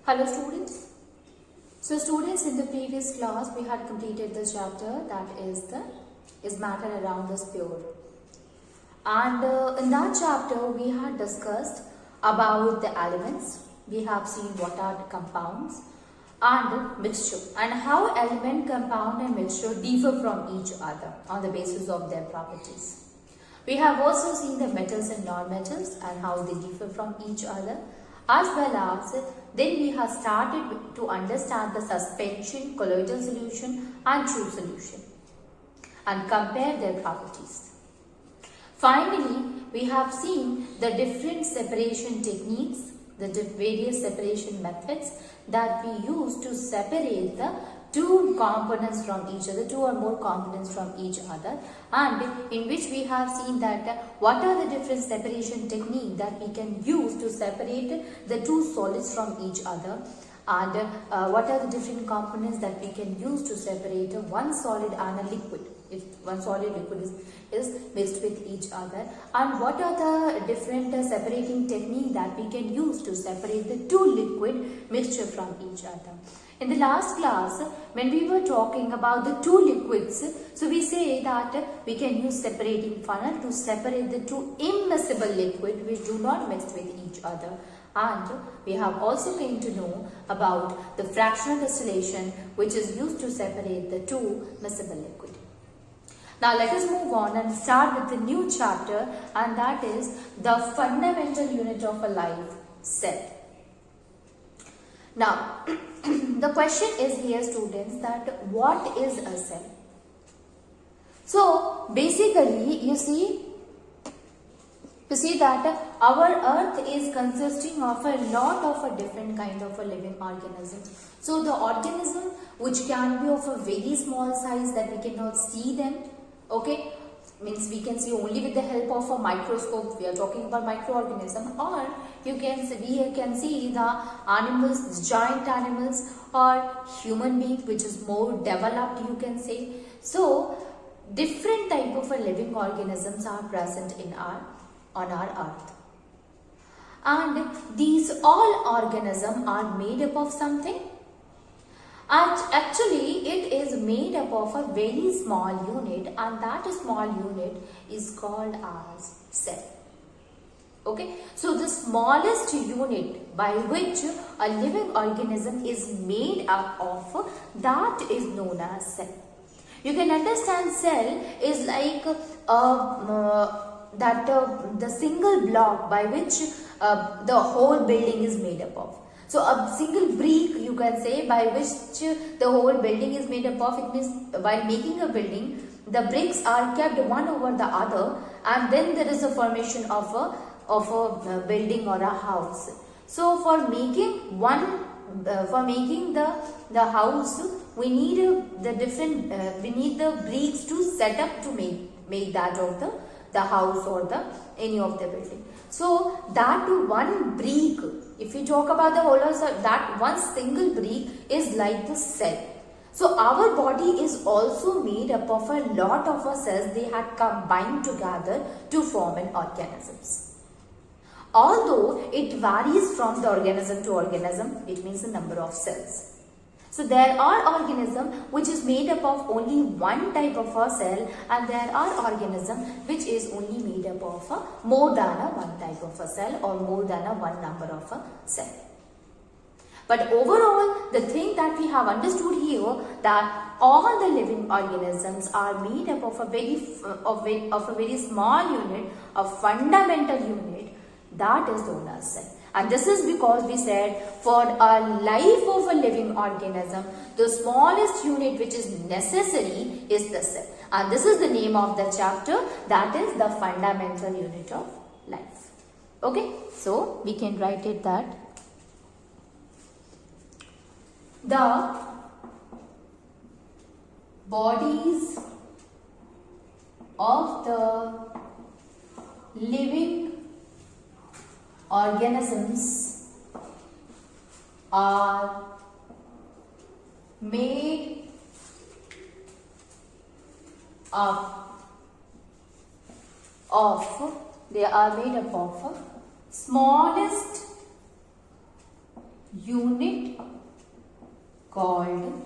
Hello students. So students, in the previous class we had completed the chapter that is matter around the sphere, and in that chapter we had discussed about the elements. We have seen what are the compounds and mixture, and how element, compound and mixture differ from each other on the basis of their properties. We have also seen the metals and non-metals and how they differ from each other, as well as then we have started to understand the suspension, colloidal solution and true solution and compare their properties. Finally, we have seen the different separation techniques, the various separation methods that we use to separate the two components from each other, two or more components from each other, and in which we have seen that what are the different separation techniques that we can use to separate the two solids from each other, and what are the different components that we can use to separate one solid and a liquid, if one solid liquid is mixed with each other, and what are the different separating techniques that we can use to separate the two liquid mixture from each other. In the last class, when we were talking about the two liquids, so we say that we can use separating funnel to separate the two immiscible liquid which do not mix with each other. And we have also came to know about the fractional distillation, which is used to separate the two miscible liquid. Now let us move on and start with the new chapter, and that is the fundamental unit of a live cell. Now, the question is here, students, that what is a cell? So, basically, you see that our earth is consisting of a lot of a different kind of a living organisms. So, the organism which can be of a very small size that we cannot see them, okay, means we can see only with the help of a microscope. We are talking about microorganism, or we can see the animals, giant animals, or human being which is more developed, you can say. So different type of a living organisms are present on our earth, and these all organisms are made up of something. And actually it is made up of a very small unit, and that small unit is called as cell. Okay, so the smallest unit by which a living organism is made up of, that is known as cell. You can understand cell is like the single block by which the whole building is made up of. So a single brick, you can say, by which the whole building is made up of. It means while making a building, the bricks are kept one over the other, and then there is a formation of a building or a house. So for making the house, we need the bricks to set up to make that of the house or any of the building. So that one brick, if we talk about the whole house, that one single brick is like the cell. So our body is also made up of a lot of cells. They had combined together to form an organisms. Although it varies from the organism to organism, it means the number of cells. So there are organisms which is made up of only one type of a cell, and there are organisms which is only made up of more than one type of a cell, or more than one number of a cell. But overall, the thing that we have understood here, that all the living organisms are made up of a very small unit, a fundamental unit, that is known as cell. And this is because we said for a life of a living organism, the smallest unit which is necessary is the cell. And this is the name of the chapter, that is the fundamental unit of life. Okay, so we can write it that the bodies of the living organisms are made up of smallest unit called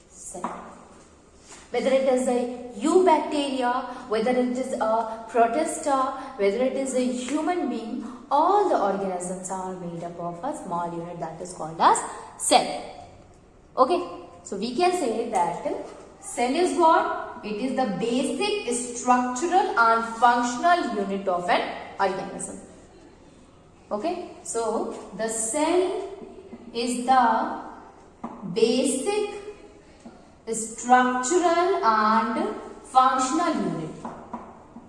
cell. Whether it is a eubacteria, whether it is a protista, whether it is a human being, all the organisms are made up of a small unit that is called as cell. Okay, so we can say that cell is what? It is the basic structural and functional unit of an organism. Okay, so the cell is the basic structural and functional unit.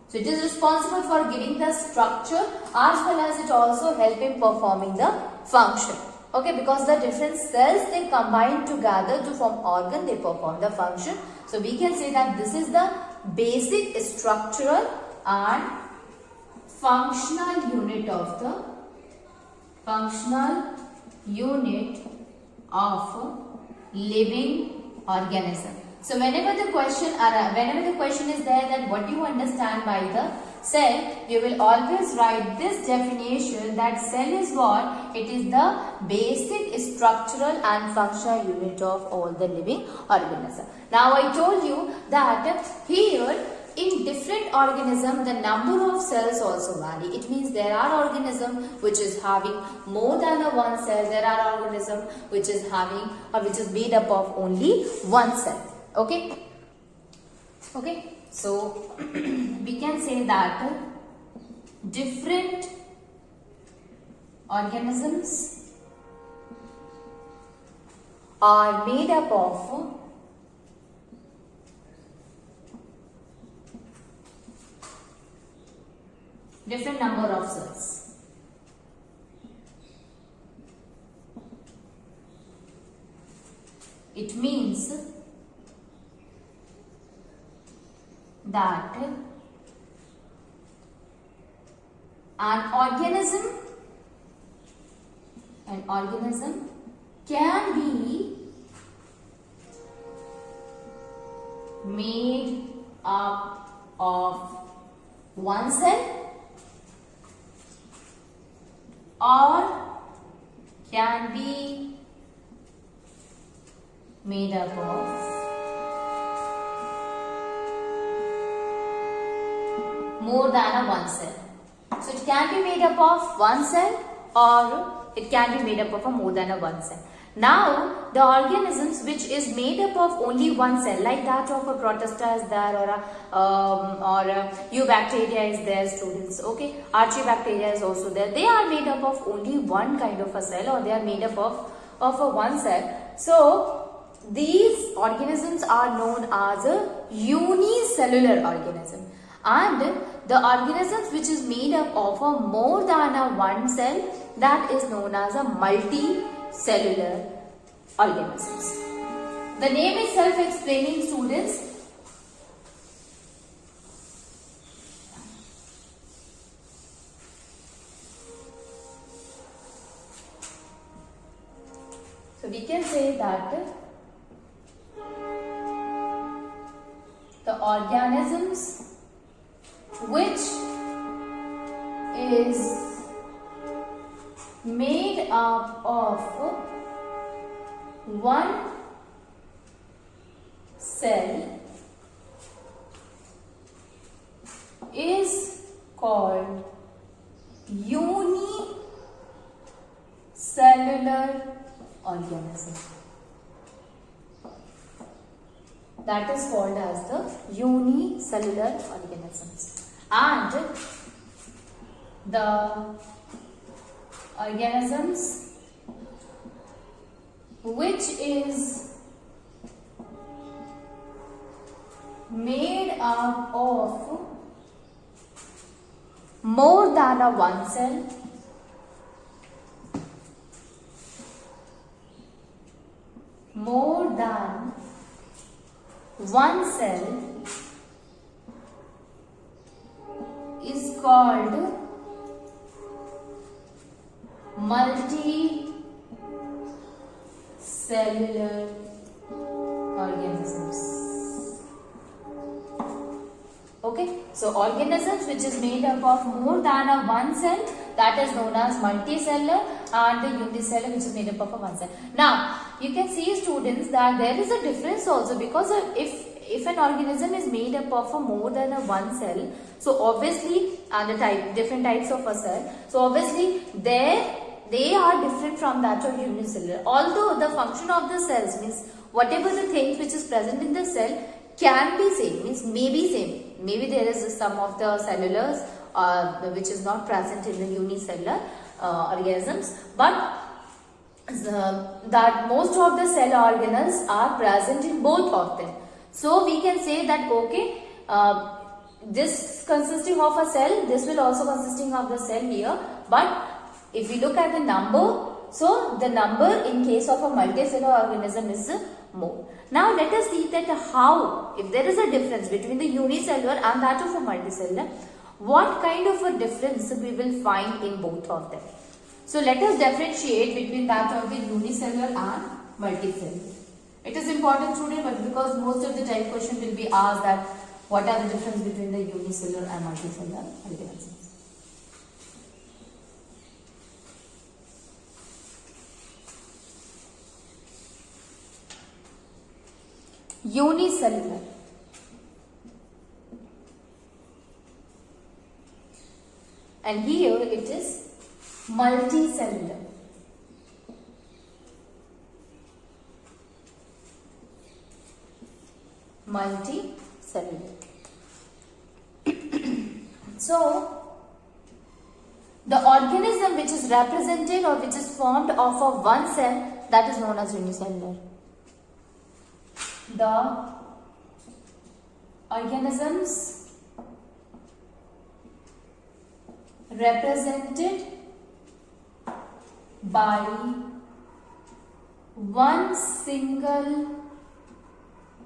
So it is responsible for giving the structure as well as it also help in performing the function. Okay, because the different cells they combine together to form organ, they perform the function. So we can say that this is the basic structural and functional unit of living organism. So whenever the question is there that what do you understand by the cell, you will always write this definition that cell is what? It is the basic structural and functional unit of all the living organism. Now I told you that here in different organism the number of cells also vary. It means there are organisms which is having more than a one cell. There are organisms which is having or which is made up of only one cell. Okay. Okay. So we can say that different organisms are made up of different number of cells. It means that an organism can be made up of one cell or can be made up of more than a one cell. So it can be made up of one cell or it can be made up of a more than a one cell. Now the organisms which is made up of only one cell, like that of a protista is there or a eubacteria is there, students. Okay, archaeobacteria is also there. They are made up of only one kind of a cell or they are made up of a one cell. So these organisms are known as a unicellular organism. And the organisms which is made up of a more than a one cell, that is known as a multicellular organisms. The name is self-explaining, students. So we can say that the organisms which is made up of one cell is called unicellular organism. That is called as the unicellular organisms. And the organisms which is made up of more than a one cell is called multicellular organisms. Okay, so organisms which is made up of more than a one cell, that is known as multicellular, and the unicellular, which is made up of one cell. Now, you can see, students, that there is a difference also, because if an organism is made up of more than one cell, so obviously, and different types of a cell, so obviously they are different from that of unicellular. Although the function of the cells, means whatever the things which is present in the cell can be same, means maybe same. Maybe there is some of the cellulars which is not present in the unicellular organisms, but that most of the cell organelles are present in both of them. So we can say that, okay, this consisting of a cell, this will also consisting of the cell here, but if we look at the number, so the number in case of a multicellular organism is more. Now let us see that how, if there is a difference between the unicellular and that of a multicellular, what kind of a difference we will find in both of them. So let us differentiate between that of the unicellular and multicellular. It is important, student, but because most of the time question will be asked that what are the difference between the unicellular and multicellular organisms. Unicellular. And here it is multicellular. Multicellular. So, the organism which is represented or which is formed of a one cell, that is known as unicellular. The organisms represented by one single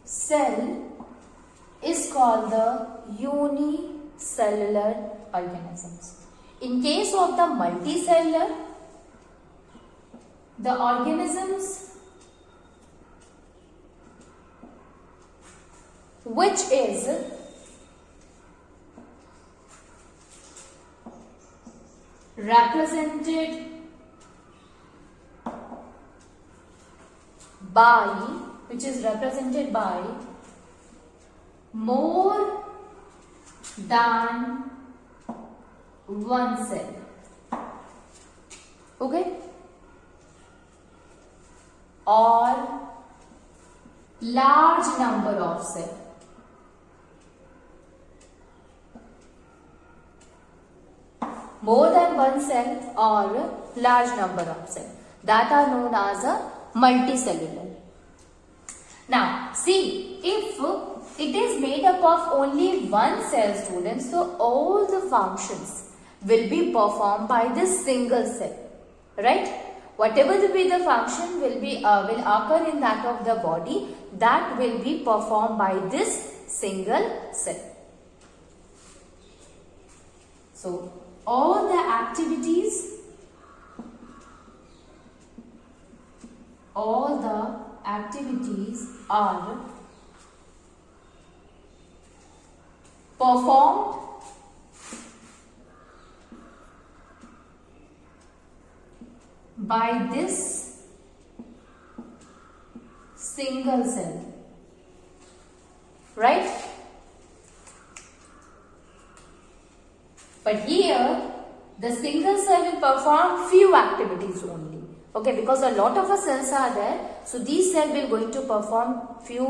cell is called the unicellular organisms. In case of the multicellular, the organisms which is represented by more than one cell. Okay? Or large number of cells. More than one cell or large number of cells, that are known as a multicellular. Now, see, if it is made up of only one cell, students, so all the functions will be performed by this single cell, right? Whatever will be the function will occur in that of the body, that will be performed by this single cell. So, all the activities are performed by this single cell, right? But here the single cell will perform few activities only. Okay, because a lot of cells are there, so these cells will going to perform few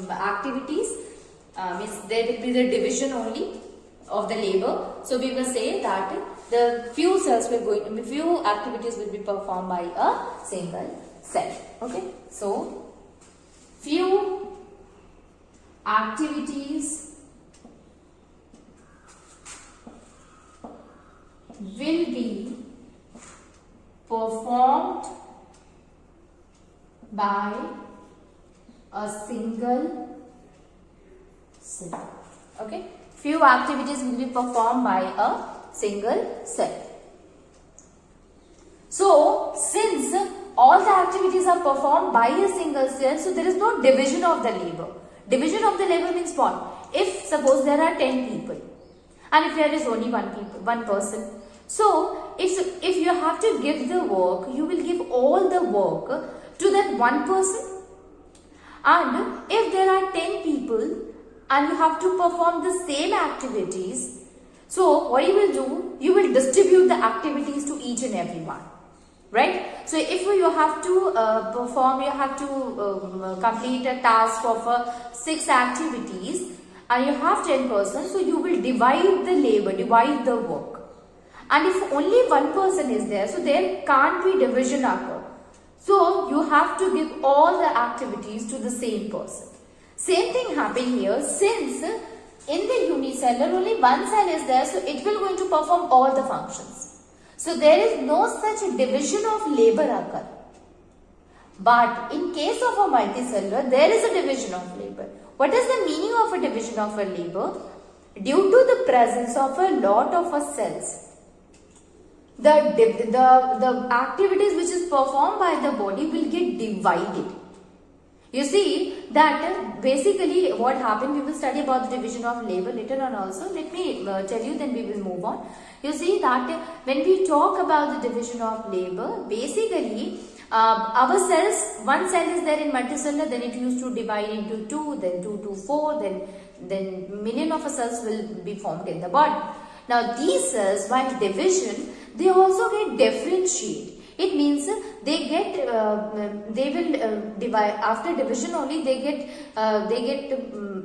activities. Means there will be the division only of the labor. So we will say that the few activities will be performed by a single cell. Okay, so few activities will be performed by a single cell. Okay, few activities will be performed by a single cell. So, since all the activities are performed by a single cell, so there is no division of the labor. Division of the labor means what? if suppose there are 10 people and if there is only one person, so if you have to give the work, you will give all the work to that one person. And if there are 10 people and you have to perform the same activities, so what you will do, you will distribute the activities to each and every one, right? So if you have to you have to complete a task of 6 activities and you have 10 persons, so you will divide the labor, divide the work. And if only one person is there, so there can't be division occur. So you have to give all the activities to the same person. Same thing happened here, since in the unicellular only one cell is there, so it will going to perform all the functions. So there is no such division of labor occur. But in case of a multicellular, there is a division of labor. What is the meaning of a division of a labor? Due to the presence of a lot of cells, the activities which is performed by the body will get divided. You see that basically what happened, we will study about the division of labor later on also. Let me tell you, then we will move on. You see that when we talk about the division of labor, basically our cells, one cell is there in multicellular, then it used to divide into 2, then 2 to 4, then million of cells will be formed in the body. Now these cells, while division, they also get differentiate. It means they will divide after division only. They get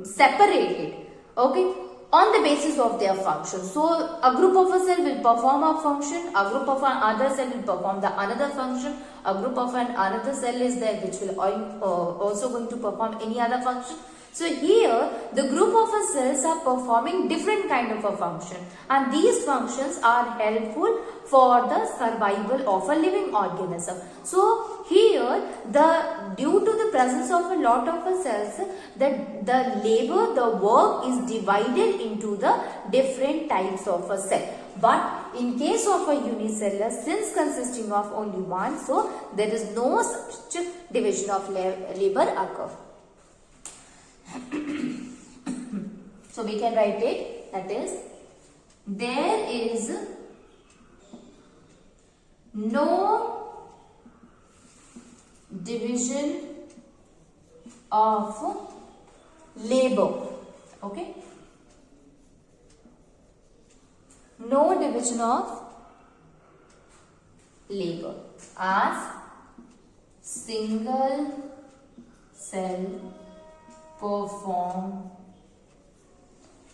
separated. Okay, on the basis of their function. So a group of a cell will perform a function. A group of another cell will perform the another function. A group of another cell is there which will also going to perform any other function. So here the group of cells are performing different kind of a function, and these functions are helpful for the survival of a living organism. So here due to the presence of a lot of cells, the labor, the work is divided into the different types of a cell. But in case of a unicellular, since consisting of only one, so there is no such division of labor occur. So we can write it, that is, there is no division of labor. Okay, no division of labor, as single cell perform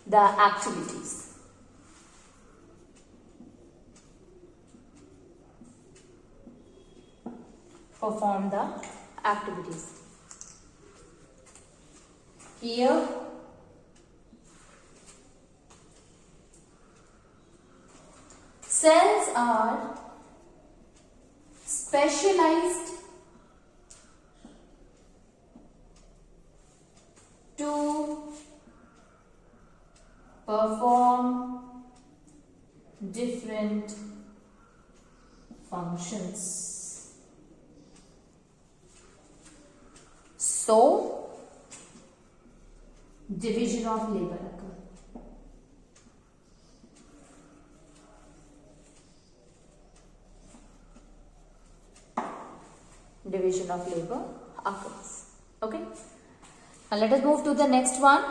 the activities. Perform the activities. Here cells are specialized to perform different functions. So, division of labor occur. Division of labor occurs. Okay. Now let us move to the next one.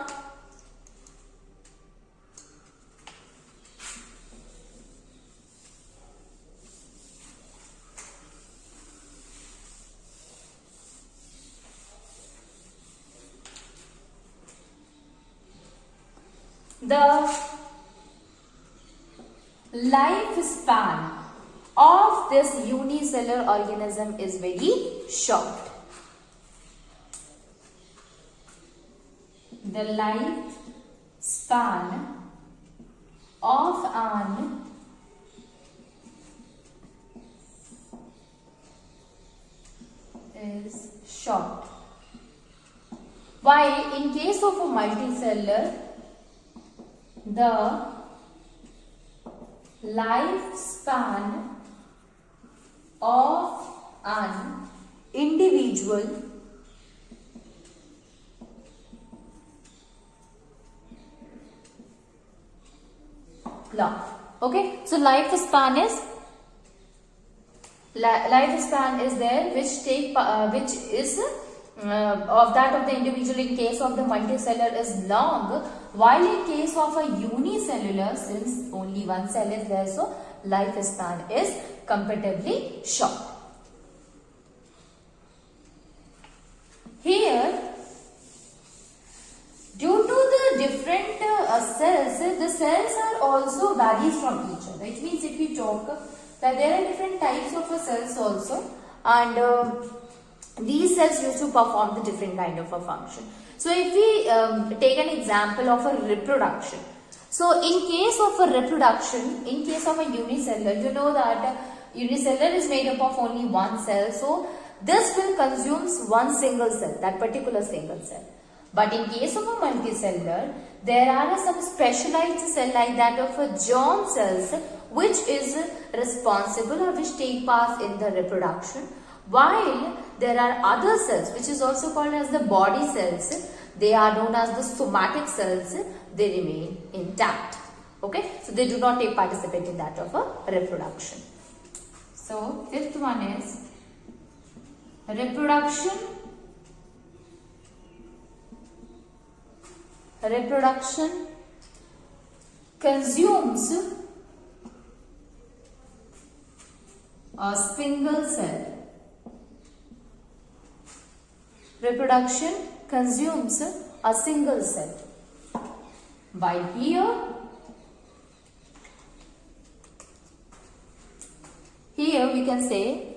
The lifespan of this unicellular organism is very short. The lifespan of an is short. While in case of a multicellular, the lifespan of an individual long. Okay, so lifespan is there, which is of that of the individual in case of the multicellular is long, while in case of a unicellular, since only one cell is there, so lifespan is comparatively short. Here, due to the different cells, the cells are also varies from each other. It means if we talk that there are different types of cells also, and these cells used to perform the different kind of a function. So if we take an example of a reproduction. So in case of a reproduction, in case of a unicellular, you know that unicellular is made up of only one cell. So this will consumes one single cell, that particular single cell. But in case of a multicellular, there are some specialized cell like that of a germ cells, which is responsible or which take part in the reproduction. While there are other cells which is also called as the body cells, they are known as the somatic cells, they remain intact. Okay, so they do not participate in that of a reproduction. So fifth one is reproduction. Reproduction consumes a single cell. Reproduction consumes a single cell. While here we can say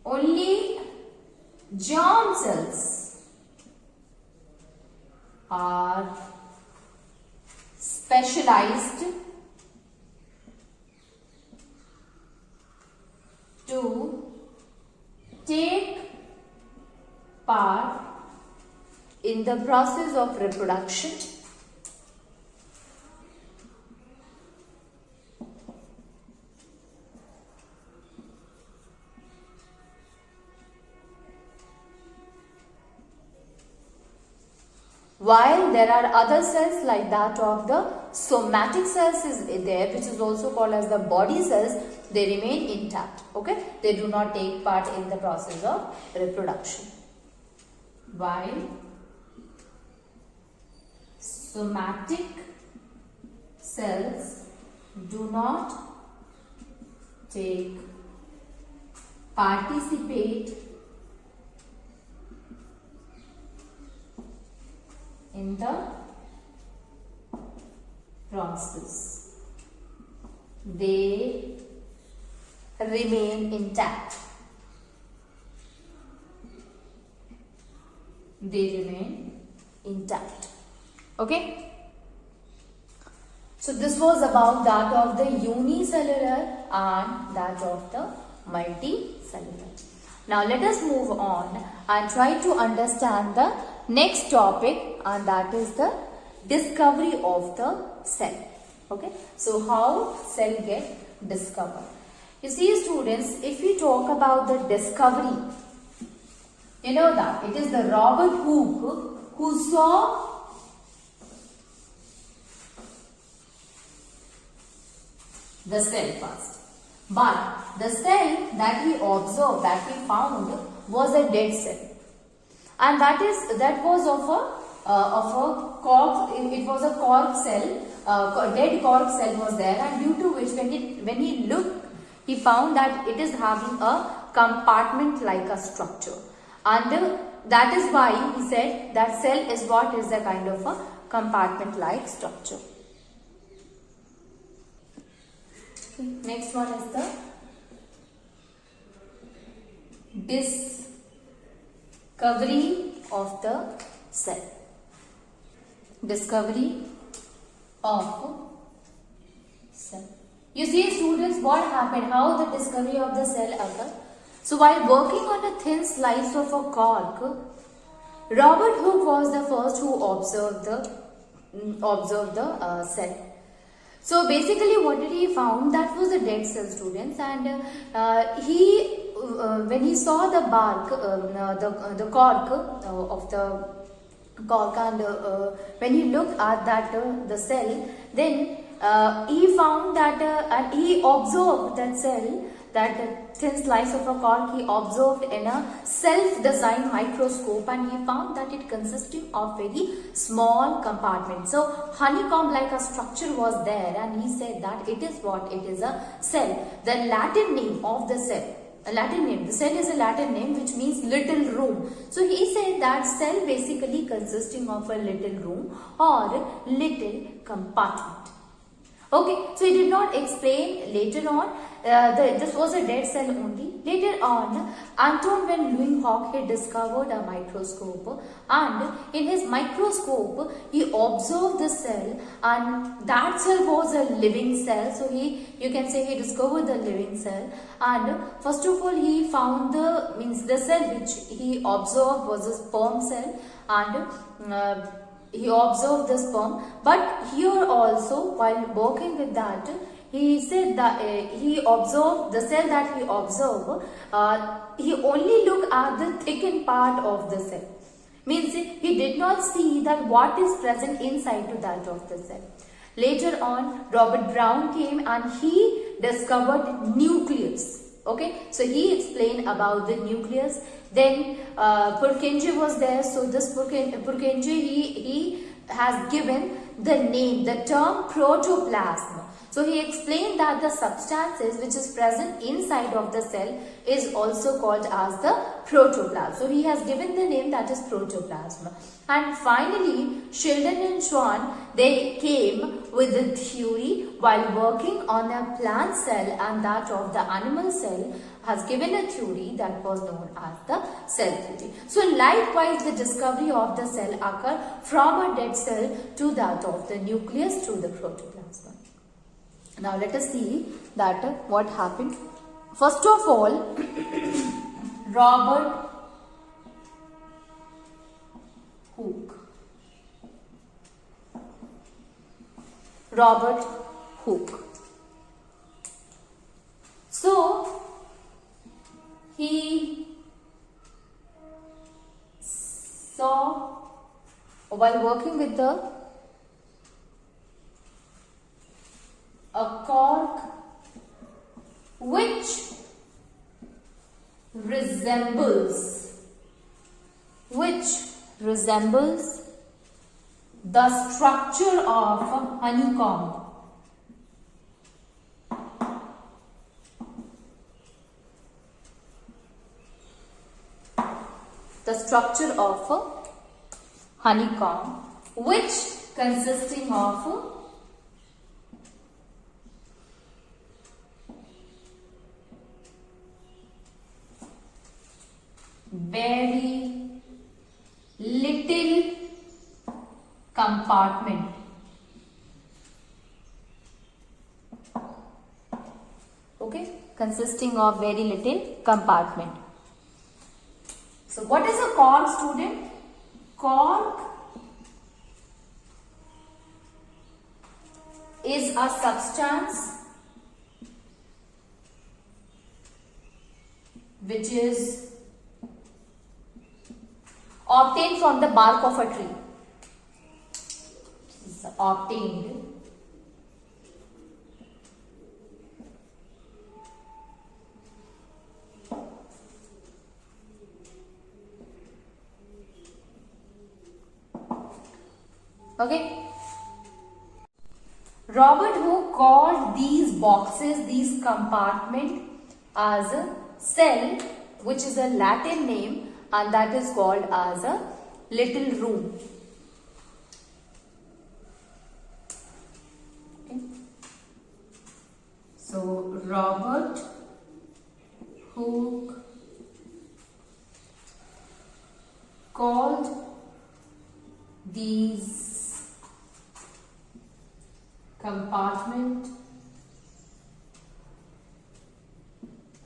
only germ cells are specialized to take part in the process of reproduction. While there are other cells like that of the somatic cells is there, which is also called as the body cells, they remain intact. Okay, they do not take part in the process of reproduction. While somatic cells do not participate in the process, they remain intact. They remain intact. Okay. So this was about that of the unicellular and that of the multicellular. Now let us move on and try to understand the next topic, and that is the discovery of the cell. Okay. So how cell get discovered? You see students, if we talk about the discovery, you know that it is the Robert Hooke who saw the cell first. But the cell that he observed, that he found, was a dead cell, and that was of a cork. It was a cork cell, dead cork cell was there, and due to which when he looked, he found that it is having a compartment like a structure, and that is why he said that cell is what is a kind of a compartment like structure. Next one is the discovery of the cell. Discovery of cell. You see students, what happened, how the discovery of the cell occurred. So while working on a thin slice of a cork, Robert Hooke was the first who observed the cell. So basically what did he found? That was a dead cell, students, and when he saw the bark, the cork of the cork, and when he looked at that the cell, then he found that and he observed that cell, that thin slice of a cork he observed in a self-designed microscope, and he found that it consisting of very small compartments. So honeycomb like a structure was there, and he said that it is what? It is a cell. The Latin name of the cell, a Latin name, the cell is a Latin name which means little room. So he said that cell basically consisting of a little room or little compartment. Okay, so he did not explain later on. This was a dead cell only. Later on, Anton van Leeuwenhoek had discovered a microscope, and in his microscope he observed the cell, and that cell was a living cell. So you can say he discovered the living cell, and first of all he found the cell which he observed was a sperm cell, and he observed the sperm. But here also, while working with that, he said that he observed the cell that he observed. He only looked at the thickened part of the cell. Means he did not see that what is present inside to that of the cell. Later on, Robert Brown came and he discovered nucleus. Okay, so he explained about the nucleus. Then Purkinje was there. So this Purkinje, he has given the name, the term protoplasm. So he explained that the substances which is present inside of the cell is also called as the protoplasm. So he has given the name, that is protoplasm. And finally, Sheldon and Schwann, they came with the theory while working on a plant cell, and that of the animal cell has given a theory that was known as the cell theory. So likewise, the discovery of the cell occurred from a dead cell to that of the nucleus to the protoplasm. Now let us see that what happened. First of all, Robert Hooke. Robert Hooke. So he saw, while working with a cork which resembles the structure of a honeycomb. The structure of a honeycomb, which consisting of very little compartment. Okay, consisting of very little compartment. So what is a cork, student? Cork is a substance which is obtained from the bark of a tree. Is obtained okay. Robert Hooke called these boxes, these compartment, as a cell, which is a Latin name, and that is called as a little room. Okay. So Robert Hooke called these compartment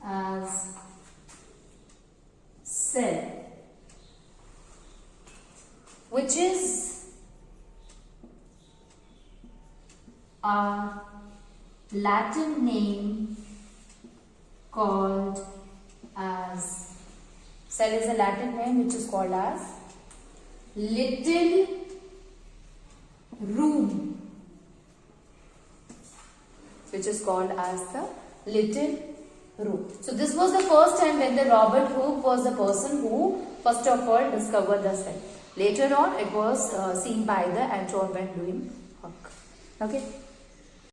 as cell, which is a Latin name called as, cell is a Latin name which is called as little room, which is called as the little room. So this was the first time when the Robert Hooke was the person who first of all discovered the cell. Later on it was seen by the Antoine van Leeuwenhoek. Okay.